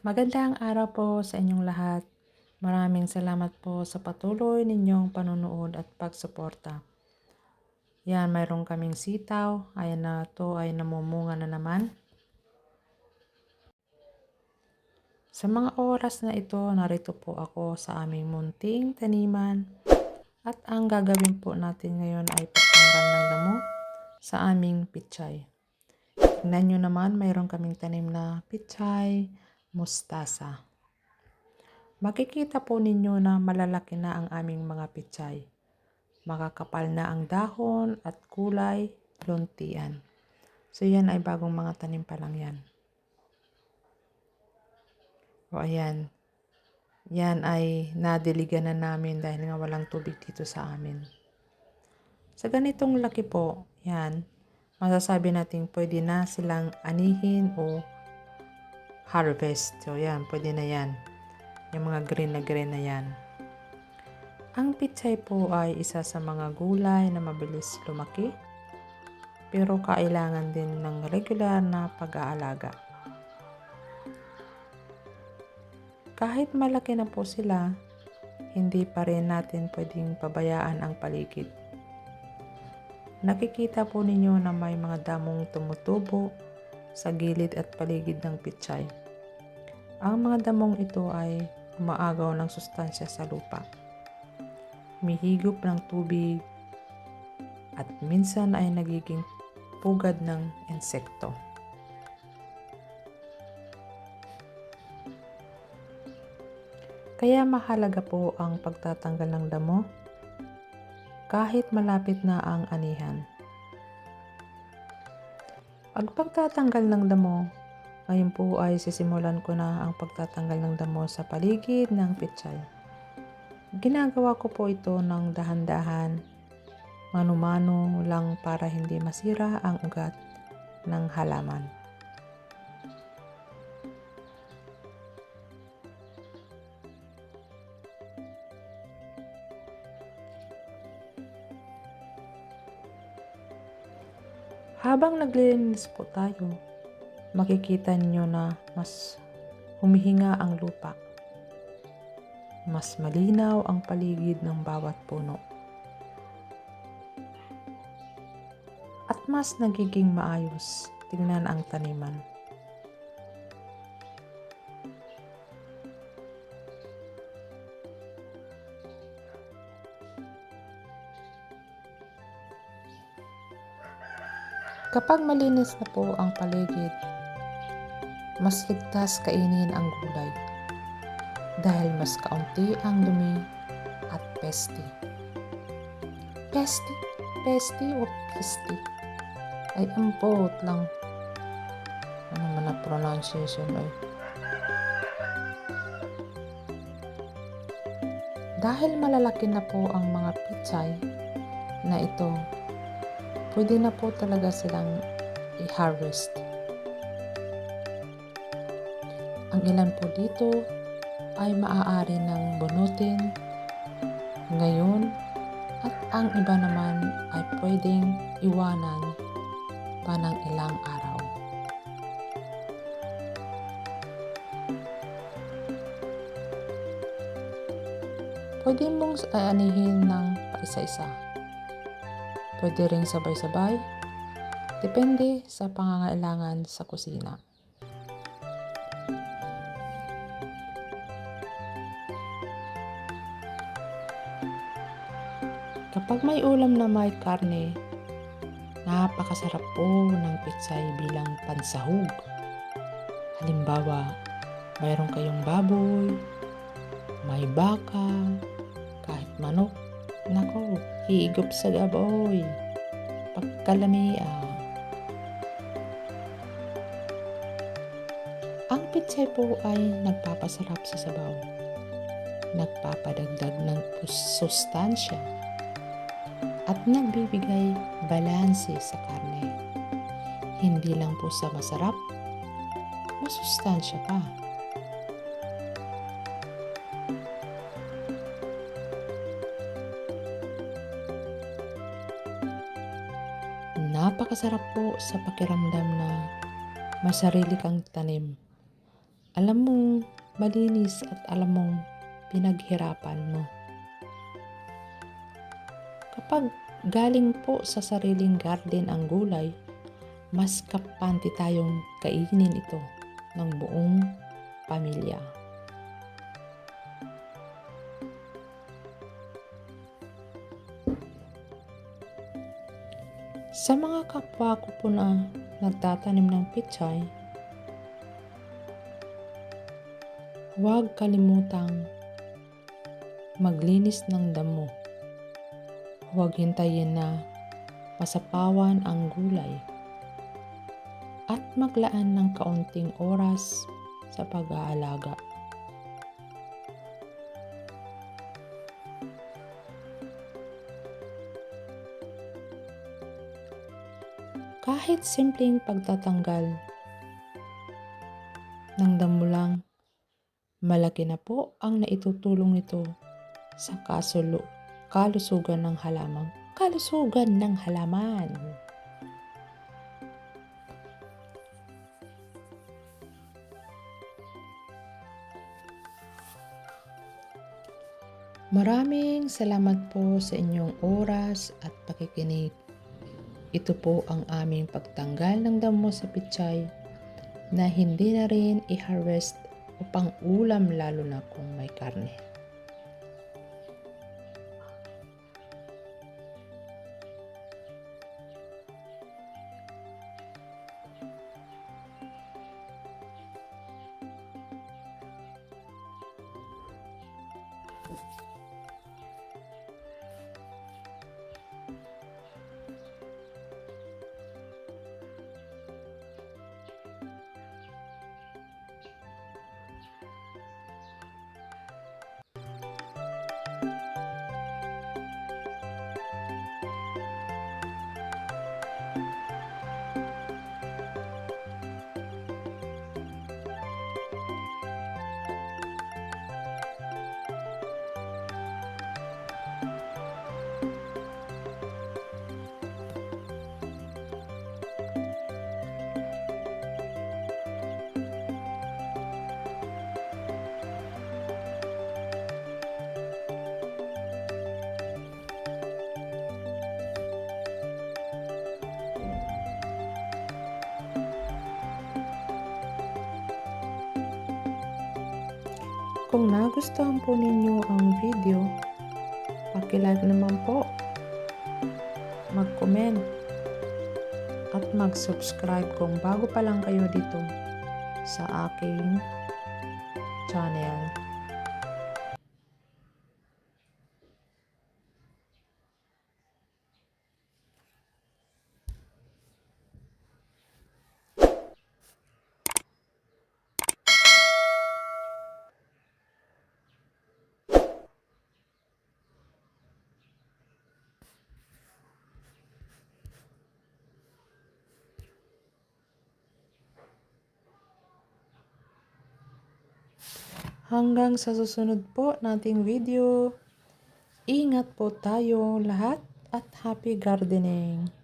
Magandang araw po sa inyong lahat. Maraming salamat po sa patuloy ninyong panonood at pagsuporta. Yan, mayroon kaming sitaw. Ayan na to ay namumunga na naman. Sa mga oras na ito, narito po ako sa aming munting taniman. At ang gagawin po natin ngayon ay pagtanggal ng damo sa aming pichay. Tingnan nyo naman, mayroon kaming tanim na pichay, mustasa. Makikita po ninyo na malalaki na ang aming mga pichay. Makakapal na ang dahon at kulay luntian. So yan ay bagong mga tanim pa lang yan. O ayan. Yan ay nadiligan na namin dahil nga walang tubig dito sa amin. Sa ganitong laki po, yan, masasabi natin pwede na silang anihin o harvest. So yan, pwede na yan. Yung mga green na yan. Ang pichay po ay isa sa mga gulay na mabilis lumaki, pero kailangan din ng regular na pag-aalaga. Kahit malaki na po sila, hindi pa rin natin pwedeng pabayaan ang paligid. Nakikita po ninyo na may mga damong tumutubo sa gilid at paligid ng pichay. Ang mga damong ito ay umaagaw ng sustansya sa lupa. Humihigop ng tubig at minsan ay nagiging pugad ng insekto. Kaya mahalaga po ang pagtatanggal ng damo kahit malapit na ang anihan. Ang pagtatanggal ng damo, ngayon po ay sisimulan ko na ang pagtatanggal ng damo sa paligid ng pichay. Ginagawa ko po ito ng dahan-dahan, mano-mano lang para hindi masira ang ugat ng halaman. Habang naglilinis po tayo, makikita niyo na mas humihinga ang lupa. Mas malinaw ang paligid ng bawat puno. At mas nagiging maayos tingnan ang taniman. Kapag malinis na po ang paligid, mas ligtas kainin ang gulay dahil mas kaunti ang dumi at peste. Peste o peste? Ay ampot lang. Ano man na pronunciation ay. Dahil malalaki na po ang mga pichay na ito, pwede na po talaga silang i-harvest. Ang ilan po dito ay maaari ng bunutin ngayon at ang iba naman ay pwedeng iwanan pa ng ilang araw. Pwede mong anihin ng paisa-isa. Pwede ring sabay-sabay, depende sa pangangailangan sa kusina. Kapag may ulam na may karne, napakasarap po ng pichay bilang pansahog. Halimbawa, mayroon kayong baboy, may baka, kahit manok. Nako, higop sa gaboy. Pagkalamia. Ang pichay po ay nagpapasarap sa sabaw. Nagpapadagdag ng sustansya at nagbibigay balanse sa karne. Hindi lang po sa masarap, masustansya pa. Napakasarap po sa pakiramdam na may sarili kang tanim alam mong malinis at alam mong pinaghirapan mo. Kapag galing po sa sariling garden ang gulay, mas kampante tayong kainin ito ng buong pamilya. Sa mga kapwa ko po na nagtatanim ng pechay, huwag kalimutang maglinis ng damo. Huwag hintayin na masapawan ang gulay at maglaan ng kaunting oras sa pag-aalaga. Kahit simpleng pagtatanggal ng damo lang, malaki na po ang naitutulong nito sa kalusugan ng halaman. Maraming salamat po sa inyong oras at pakikinig. Ito po ang aming pagtanggal ng damo sa pechay na hindi na rin i-harvest o pang-ulam lalo na kung may karne. Kung nagustuhan po ninyo ang video, paki-like naman po, mag-comment, at mag-subscribe kung bago pa lang kayo dito sa aking channel. Hanggang sa susunod po nating video, ingat po tayo lahat at happy gardening!